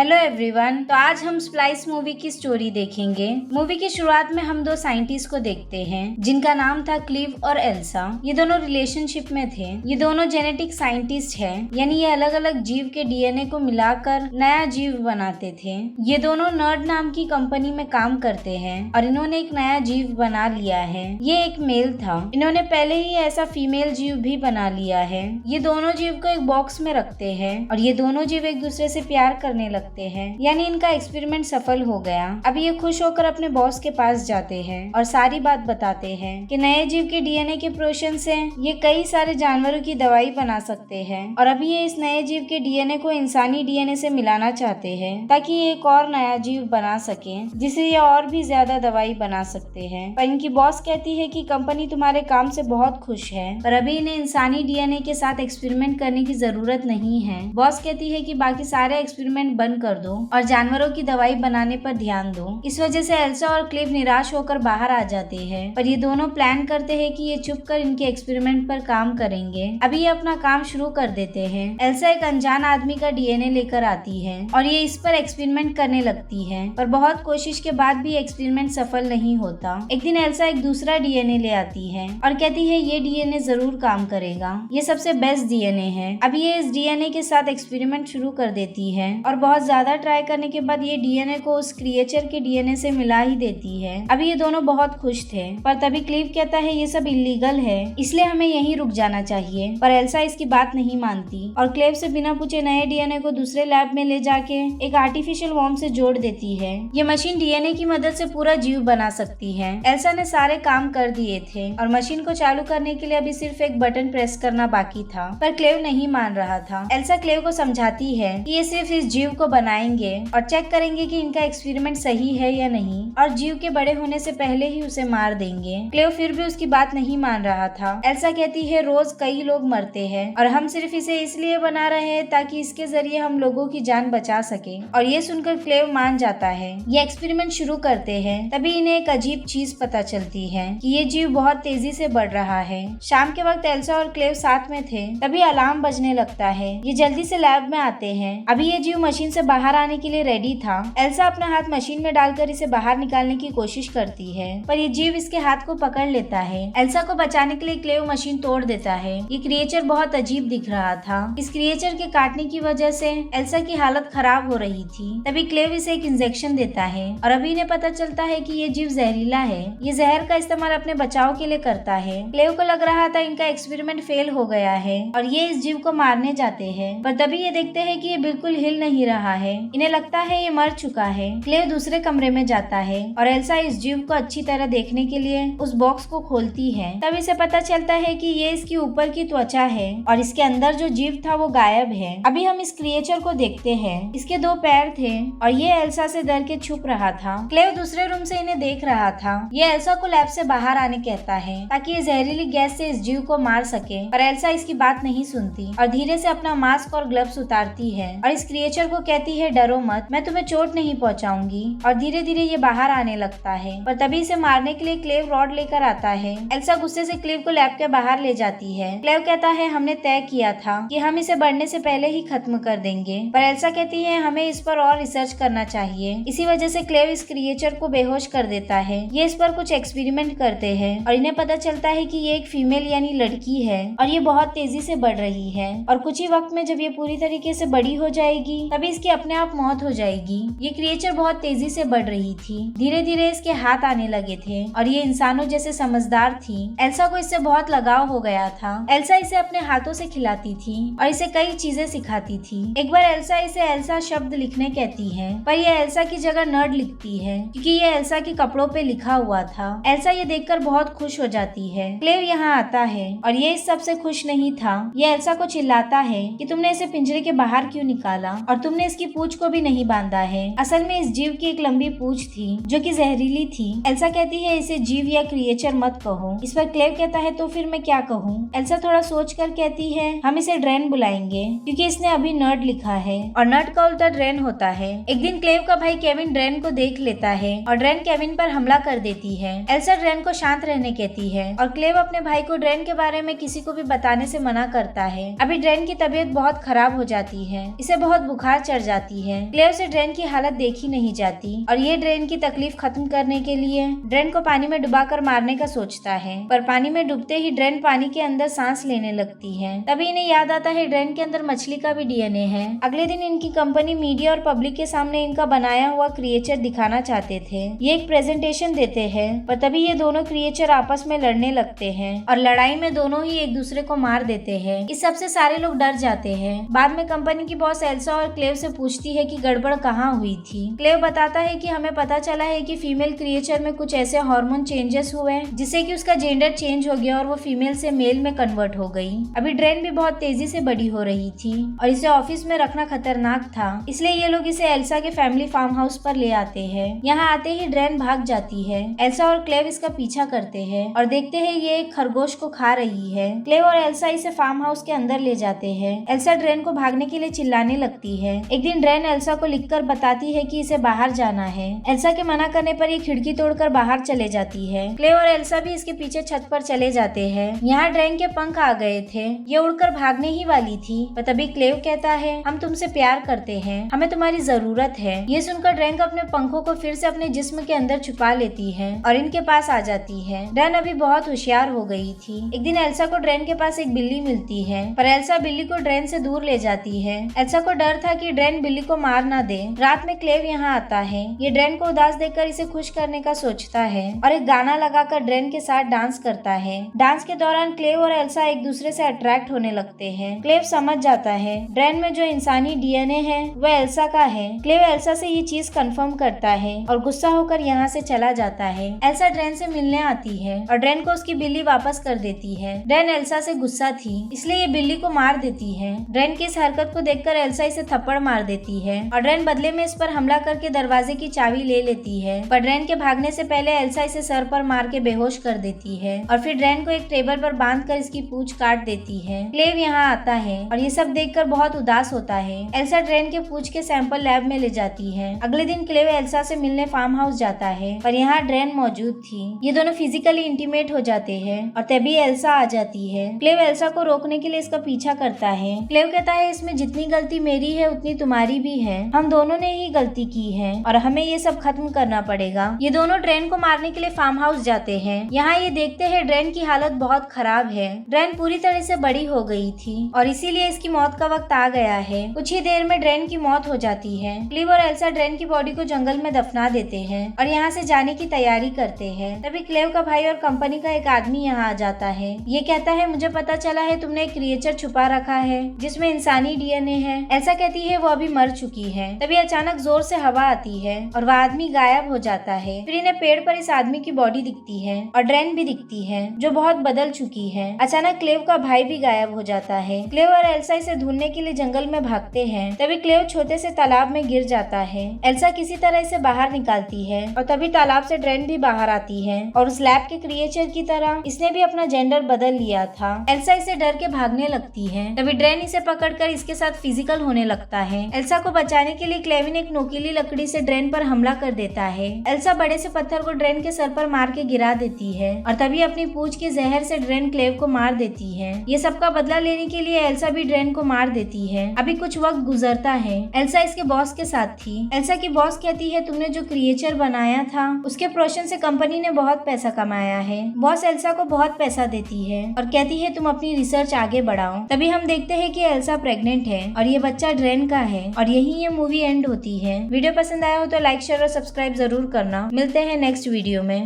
Hello everyone. तो आज हम स्प्लाइस मूवी की स्टोरी देखेंगे। मूवी की शुरुआत में हम दो साइंटिस्ट को देखते हैं जिनका नाम था क्लीव और एल्सा। ये दोनों रिलेशनशिप में थे। ये दोनों जेनेटिक साइंटिस्ट हैं, यानी ये अलग अलग जीव के डीएनए को मिलाकर नया जीव बनाते थे। ये दोनों नर्ड नाम की कंपनी में काम करते हैं और इन्होंने एक नया जीव बना लिया है। ये एक मेल था। इन्होंने पहले ही ऐसा फीमेल जीव भी बना लिया है। ये दोनों जीव को एक बॉक्स में रखते हैं और ये दोनों जीव एक दूसरे से प्यार करने लगते हैं, यानी इनका एक्सपेरिमेंट सफल हो गया। अब ये खुश होकर अपने बॉस के पास जाते हैं और सारी बात बताते हैं कि नए जीव के डीएनए के प्रोशन से ये कई सारे जानवरों की दवाई बना सकते हैं और अभी ये इस नए जीव के डीएनए को इंसानी डीएनए से मिलाना चाहते हैं ताकि ये एक और नया जीव बना सके जिससे ये और भी ज्यादा दवाई बना सकते हैं। पर इनकी बॉस कहती है कि कंपनी तुम्हारे काम से बहुत खुश है, पर अभी इन्हें इंसानी डीएनए के साथ एक्सपेरिमेंट करने की जरूरत नहीं है। बॉस कहती है कि बाकी सारे एक्सपेरिमेंट बंद कर दो और जानवरों की दवाई बनाने पर ध्यान दो। इस वजह से एल्सा और क्लिव निराश होकर बाहर आ जाते हैं, पर ये दोनों प्लान करते हैं कि ये चुप कर इनके एक्सपेरिमेंट पर काम करेंगे। अभी ये अपना काम शुरू कर देते हैं। एल्सा एक अनजान आदमी का डीएनए लेकर आती है और ये इस पर एक्सपेरिमेंट करने लगती है, पर बहुत कोशिश के बाद भी एक्सपेरिमेंट सफल नहीं होता। एक दिन एल्सा एक दूसरा डीएनए ले आती है और कहती है ये डीएनए जरूर काम करेगा, ये सबसे बेस्ट डीएनए है। अभी ये इस डीएनए के साथ एक्सपेरिमेंट शुरू कर देती है और बहुत ज्यादा ट्राई करने के बाद ये डीएनए को उस क्रिएचर के डीएनए से मिला ही देती है। अभी ये दोनों बहुत खुश थे, पर तभी क्लीव कहता है ये सब इलीगल है, इसलिए हमें यहीं रुक जाना चाहिए। पर एल्सा इसकी बात नहीं मानती और क्लीव से बिना पूछे नए डीएनए को दूसरे लैब में ले जाके एक आर्टिफिशियल वॉर्म से जोड़ देती है। ये मशीन डीएनए की मदद से पूरा जीव बना सकती है। एल्सा ने सारे काम कर दिए थे और मशीन को चालू करने के लिए अभी सिर्फ एक बटन प्रेस करना बाकी था, पर क्लीव नहीं मान रहा था। एल्सा क्लीव को समझाती है कि ये सिर्फ इस जीव को बनाएंगे और चेक करेंगे कि इनका एक्सपेरिमेंट सही है या नहीं, और जीव के बड़े होने से पहले ही उसे मार देंगे। क्लेव फिर भी उसकी बात नहीं मान रहा था। एल्सा कहती है रोज कई लोग मरते हैं और हम सिर्फ इसे इसलिए बना रहे हैं ताकि इसके जरिए हम लोगों की जान बचा सके, और ये सुनकर क्लेव मान जाता है। ये एक्सपेरिमेंट शुरू करते हैं। तभी इन्हें एक अजीब चीज पता चलती है कि ये जीव बहुत तेजी से बढ़ रहा है। शाम के वक्त एल्सा और क्लेव साथ में थे, तभी अलार्म बजने लगता है। ये जल्दी से लैब में आते हैं। अभी ये जीव मशीन से बाहर आने के लिए रेडी था। एल्सा अपना हाथ मशीन में डालकर इसे बाहर निकालने की कोशिश करती है, पर ये जीव इसके हाथ को पकड़ लेता है। एल्सा को बचाने के लिए क्लेव मशीन तोड़ देता है। ये क्रिएचर बहुत अजीब दिख रहा था। इस क्रिएचर के काटने की वजह से एल्सा की हालत खराब हो रही थी। तभी क्लेव इसे एक इंजेक्शन देता है और अभी इन्हें पता चलता है कि ये जीव जहरीला है। ये जहर का इस्तेमाल अपने बचाव के लिए करता है। क्लेव को लग रहा था इनका एक्सपेरिमेंट फेल हो गया है और ये इस जीव को मारने जाते हैं, पर तभी ये देखते हैं कि ये बिल्कुल हिल नहीं रहा है। इन्हें लगता है ये मर चुका है। क्लेव दूसरे कमरे में जाता है और एल्सा इस जीव को अच्छी तरह देखने के लिए उस बॉक्स को खोलती है। तब इसे पता चलता है कि ये इसकी ऊपर की त्वचा है और इसके अंदर जो जीव था वो गायब है। अभी हम इस क्रिएचर को देखते हैं। इसके दो पैर थे और ये एल्सा से डर के छुप रहा था। क्लेव दूसरे रूम से इन्हें देख रहा था। ये एल्सा को लैब से बाहर आने कहता है ताकि ये जहरीली गैस से इस जीव को मार सके, पर एल्सा इसकी बात नहीं सुनती और धीरे से अपना मास्क और ग्लव्स उतारती है और इस क्रिएचर को कहती है डरो मत, मैं तुम्हें चोट नहीं पहुंचाऊंगी। और धीरे धीरे ये बाहर आने लगता है, पर तभी इसे मारने के लिए क्लेव रॉड लेकर आता है। एल्सा गुस्से से क्लेव को लैब के बाहर ले जाती है। क्लेव कहता है हमने तय किया था कि हम इसे बढ़ने से पहले ही खत्म कर देंगे, पर एल्सा कहती है हमें इस पर और रिसर्च करना चाहिए। इसी वजह से क्लेव इस क्रिएचर को बेहोश कर देता है। ये इस पर कुछ एक्सपेरिमेंट करते हैं और इन्हें पता चलता है कि ये एक फीमेल यानी लड़की है और ये बहुत तेजी से बढ़ रही है, और कुछ ही वक्त में जब ये पूरी तरीके से बड़ी हो जाएगी तभी इसकी अपने आप मौत हो जाएगी। ये क्रिएचर बहुत तेजी से बढ़ रही थी। धीरे धीरे इसके हाथ आने लगे थे और ये इंसानों जैसे समझदार थी। एल्सा को इससे बहुत लगाव हो गया था। एल्सा इसे अपने हाथों से खिलाती थी और इसे कई चीजें सिखाती थी। एक बार एल्सा इसे एल्सा शब्द लिखने कहती है, पर ये एल्सा की जगह नर्ड लिखती है क्योंकि ये एल्सा के कपड़ों पे लिखा हुआ था। एल्सा ये देखकर बहुत खुश हो जाती है। क्लेव यहाँ आता है और ये इस सब से खुश नहीं था। ये एल्सा को चिल्लाता है कि तुमने इसे पिंजरे के बाहर क्यों निकाला और तुमने इसकी पूंछ को भी नहीं बांधा है। असल में इस जीव की एक लंबी पूंछ थी जो कि जहरीली थी। एल्सा कहती है इसे जीव या क्रिएचर मत कहो। इस पर क्लेव कहता है तो फिर मैं क्या कहूँ। एल्सा थोड़ा सोच कर कहती है हम इसे ड्रेन बुलाएंगे क्योंकि इसने अभी नर्ड लिखा है और नर्ड का उल्टा ड्रेन होता है। एक दिन क्लेव का भाई केविन ड्रेन को देख लेता है और ड्रेन केविन पर हमला कर देती है। एल्सा ड्रेन को शांत रहने कहती है और क्लेव अपने भाई को ड्रेन के बारे में किसी को भी बताने से मना करता है। अभी ड्रेन की तबीयत बहुत खराब हो जाती है। इसे बहुत बुखार चढ़ जाती है। क्लेव से ड्रेन की हालत देखी नहीं जाती और ये ड्रेन की तकलीफ खत्म करने के लिए ड्रेन को पानी में डुबाकर मारने का सोचता है, पर पानी में डूबते ही ड्रेन पानी के अंदर सांस लेने लगती है। तभी इन्हें याद आता है ड्रेन के अंदर मछली का भी डीएनए है। अगले दिन इनकी कंपनी मीडिया और पब्लिक के सामने इनका बनाया हुआ क्रिएचर दिखाना चाहते थे। ये एक प्रेजेंटेशन देते हैं, पर तभी ये दोनों क्रिएचर आपस में लड़ने लगते हैं और लड़ाई में दोनों ही एक दूसरे को मार देते हैं। इस सबसे सारे लोग डर जाते हैं। बाद में कंपनी की बॉस एल्सा और क्लेव से पूछती है कि गड़बड़ कहाँ हुई थी। क्लेव बताता है कि हमें पता चला है कि फीमेल क्रिएचर में कुछ ऐसे हार्मोन चेंजेस हुए जिससे कि उसका जेंडर चेंज हो गया और वो फीमेल से मेल में कन्वर्ट हो गई। अभी ड्रेन भी बहुत तेजी से बड़ी हो रही थी और इसे ऑफिस में रखना खतरनाक था, इसलिए ये लोग इसे एल्सा के फैमिली फार्म हाउस पर ले आते हैं। यहाँ आते ही ड्रेन भाग जाती है। एल्सा और क्लेव इसका पीछा करते हैं और देखते हैं ये एक खरगोश को खा रही है। क्लेव और एल्सा इसे फार्म हाउस के अंदर ले जाते हैं। एल्सा ड्रेन को भागने के लिए चिल्लाने लगती है। एक दिन ड्रेन एल्सा को लिखकर बताती है कि इसे बाहर जाना है। एल्सा के मना करने पर ये खिड़की तोड़कर बाहर चले जाती है। क्लेव और एल्सा भी इसके पीछे छत पर चले जाते हैं। यहाँ ड्रेन के पंख आ गए थे, ये उड़कर भागने ही वाली थी, पर तभी क्लेव कहता है हम तुमसे प्यार करते हैं, हमें तुम्हारी जरूरत है। ये सुनकर ड्रेन अपने पंखों को फिर से अपने जिस्म के अंदर छुपा लेती है और इनके पास आ जाती है। ड्रेन अभी बहुत होशियार हो गई थी। एक दिन एल्सा को ड्रेन के पास एक बिल्ली मिलती है, पर एल्सा बिल्ली को ड्रेन से दूर ले जाती है। एल्सा को डर था कि ड्रेन बिल्ली को मार ना दे। रात में क्लेव यहाँ आता है। ये ड्रेन को उदास देखकर इसे खुश करने का सोचता है और एक गाना लगाकर ड्रेन के साथ डांस करता है। डांस के दौरान क्लेव और एल्सा एक दूसरे से अट्रैक्ट होने लगते हैं। क्लेव समझ जाता है ड्रेन में जो इंसानी डीएनए है वह एल्सा का है। क्लेव एल्सा से ये चीज कंफर्म करता है और गुस्सा होकर यहाँ से चला जाता है। एल्सा ड्रेन से मिलने आती है और ड्रेन को उसकी बिल्ली वापस कर देती है। ड्रेन एल्सा से गुस्सा थी, इसलिए ये बिल्ली को मार देती है। ड्रेन की इस हरकत को देखकर एल्सा इसे थप्पड़ मार देती है और ड्रेन बदले में इस पर हमला करके दरवाजे की चाबी ले लेती है, पर ड्रेन के भागने से पहले एल्सा इसे सर पर मार के बेहोश कर देती है और फिर ड्रेन को एक टेबल पर बांधकर इसकी पूंछ काट देती है। क्लेव यहाँ आता है और ये सब देखकर बहुत उदास होता है। एल्सा ड्रेन के पूंछ के सैंपल लैब में ले जाती है। अगले दिन क्लेव एल्सा से मिलने फार्म हाउस जाता है, पर यहाँ ड्रेन मौजूद थी। ये दोनों फिजिकली इंटीमेट हो जाते हैं और तभी एल्सा आ जाती है। क्लेव एल्सा को रोकने के लिए इसका पीछा करता है। क्लेव कहता है इसमें जितनी गलती मेरी है उतनी तुम्हारी भी है, हम दोनों ने ही गलती की है और हमें ये सब खत्म करना पड़ेगा। ये दोनों ड्रेन को मारने के लिए फार्म हाउस जाते हैं। यहाँ ये देखते हैं ड्रेन की हालत बहुत खराब है। ड्रेन पूरी तरह से बड़ी हो गई थी और इसीलिए इसकी मौत का वक्त आ गया है। कुछ ही देर में ड्रेन की मौत हो जाती है। क्लेव और एल्सा ड्रेन की बॉडी को जंगल में दफना देते हैं और यहाँ से जाने की तैयारी करते हैं। तभी क्लेव का भाई और कंपनी का एक आदमी यहाँ आ जाता है। ये कहता है मुझे पता चला है तुमने एक क्रिएचर छुपा रखा है जिसमें इंसानी डीएनए है। एल्सा कहती है वो अभी मर चुकी है। तभी अचानक जोर से हवा आती है और वह आदमी गायब हो जाता है। फिर इन्हें पेड़ पर इस आदमी की बॉडी दिखती है और ड्रेन भी दिखती है जो बहुत बदल चुकी है। अचानक क्लेव का भाई भी गायब हो जाता है। क्लेव और एल्सा इसे ढूंढने के लिए जंगल में भागते हैं। तभी क्लेव छोटे से तालाब में गिर जाता है। एल्सा किसी तरह इसे बाहर निकालती है और तभी तालाब से ड्रेन भी बाहर आती है और उस लैब के क्रिएचर की तरह इसने भी अपना जेंडर बदल लिया था। एल्सा इसे डर के भागने लगती है। तभी ड्रेन इसे पकड़कर इसके साथ फिजिकल होने लगता है। एल्सा को बचाने के लिए क्लेविन एक नोकीली लकड़ी से ड्रेन पर हमला कर देता है। एल्सा बड़े से पत्थर को ड्रेन के सर पर मार के गिरा देती है और तभी अपनी पूंछ के जहर से ड्रेन क्लेव को मार देती है। ये सबका बदला लेने के लिए एल्सा भी ड्रेन को मार देती है। अभी कुछ वक्त गुजरता है। एल्सा इसके बॉस के साथ थी। एल्सा की बॉस कहती है तुमने जो क्रिएचर बनाया था उसके प्रोडक्शन से कंपनी ने बहुत पैसा कमाया है। बॉस एल्सा को बहुत पैसा देती है और कहती है तुम अपनी रिसर्च आगे बढ़ाओ। तभी हम देखते हैं कि एल्सा प्रेग्नेंट है और ये बच्चा ड्रेन का है और यही ये मूवी एंड होती है। वीडियो पसंद आया हो तो लाइक शेयर और सब्सक्राइब जरूर करना। मिलते हैं नेक्स्ट वीडियो में।